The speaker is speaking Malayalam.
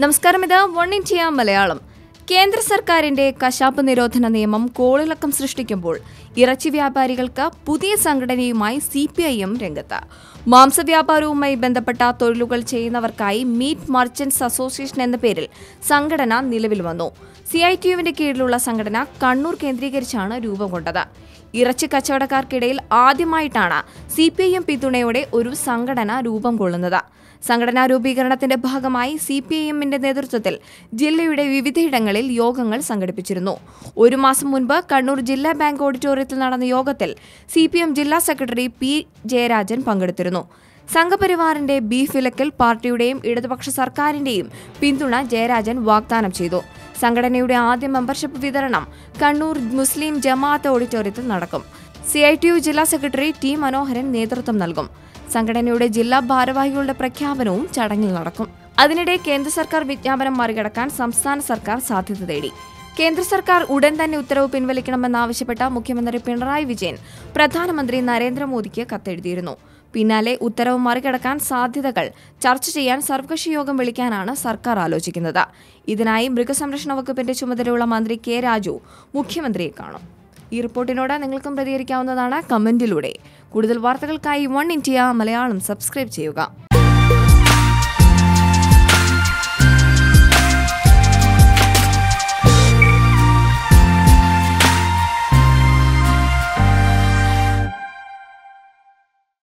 നമസ്കാരം, ഇത് വൺ ഇന്ത്യ മലയാളം. കേന്ദ്ര സർക്കാരിന്റെ കശാപ്പ് നിരോധന നിയമം കോളിളക്കം സൃഷ്ടിക്കുമ്പോൾ ഇറച്ചി വ്യാപാരികൾക്ക് പുതിയ സംഘടനയുമായി CPIM രംഗത്ത്. മാംസവ്യാപാരവുമായി ബന്ധപ്പെട്ട തൊഴിലുകൾ ചെയ്യുന്നവർക്കായി മീറ്റ് മർച്ചന്റ്സ് അസോസിയേഷൻ എന്ന പേരിൽ സംഘടന നിലവിൽ വന്നു. CITUവിന്റെ കീഴിലുള്ള സംഘടന കണ്ണൂർ കേന്ദ്രീകരിച്ചാണ് രൂപം കൊണ്ടത്. ഇറച്ചി കച്ചവടക്കാർക്കിടയിൽ ആദ്യമായിട്ടാണ് CPIM പിന്തുണയോടെ ഒരു സംഘടന രൂപം കൊള്ളുന്നത്. സംഘടനാ രൂപീകരണത്തിന്റെ ഭാഗമായി CPIMന്റെ നേതൃത്വത്തിൽ ജില്ലയുടെ വിവിധയിടങ്ങളിൽ യോഗങ്ങൾ സംഘടിപ്പിച്ചിരുന്നു. ഒരു മാസം മുൻപ് കണ്ണൂർ ജില്ലാ ബാങ്ക് ഓഡിറ്റോറിയത്തിൽ നടന്ന യോഗത്തിൽ CPIM ജില്ലാ സെക്രട്ടറി P. ജയരാജൻ പങ്കെടുത്തിരുന്നു. സംഘപരിവാറിന്റെ ബീഫ് വിലക്കിൽ പാർട്ടിയുടെയും ഇടതുപക്ഷ സർക്കാരിന്റെയും പിന്തുണ ജയരാജൻ വാഗ്ദാനം ചെയ്തു. സംഘടനയുടെ ആദ്യ മെമ്പർഷിപ്പ് വിതരണം കണ്ണൂർ മുസ്ലിം ജമാഅത്ത് ഓഡിറ്റോറിയത്തിൽ നടക്കും. CITU ജില്ലാ സെക്രട്ടറി T. മനോഹരൻ നേതൃത്വം നൽകും. സംഘടനയുടെ ജില്ലാ ഭാരവാഹികളുടെ പ്രഖ്യാപനവും ചടങ്ങിൽ നടക്കും. അതിനിടെ കേന്ദ്ര സർക്കാർ വിജ്ഞാപനം മറികടക്കാൻ സംസ്ഥാന സർക്കാർ സാധ്യത തേടി. കേന്ദ്ര സർക്കാർ ഉടൻ തന്നെ ഉത്തരവ് പിൻവലിക്കണമെന്നാവശ്യപ്പെട്ട മുഖ്യമന്ത്രി പിണറായി വിജയൻ പ്രധാനമന്ത്രി നരേന്ദ്രമോദിക്ക് കത്തെഴുതിയിരുന്നു. പിന്നാലെ ഉത്തരവ് മറികടക്കാൻ സാധ്യതകൾ ചർച്ച ചെയ്യാൻ സർവകക്ഷി യോഗം വിളിക്കാനാണ് സർക്കാർ ആലോചിക്കുന്നത്. ഇതിനായി മൃഗസംരക്ഷണ വകുപ്പിന്റെ ചുമതലയുള്ള മന്ത്രി K. രാജു മുഖ്യമന്ത്രിയെ കാണും. ഈ റിപ്പോർട്ടിനോട് നിങ്ങൾക്കും പ്രതികരിക്കാവുന്നതാണ് കമന്റിലൂടെ. കൂടുതൽ വാർത്തകൾക്കായി വൺ ഇന്ത്യ മലയാളം സബ്സ്ക്രൈബ് ചെയ്യുക.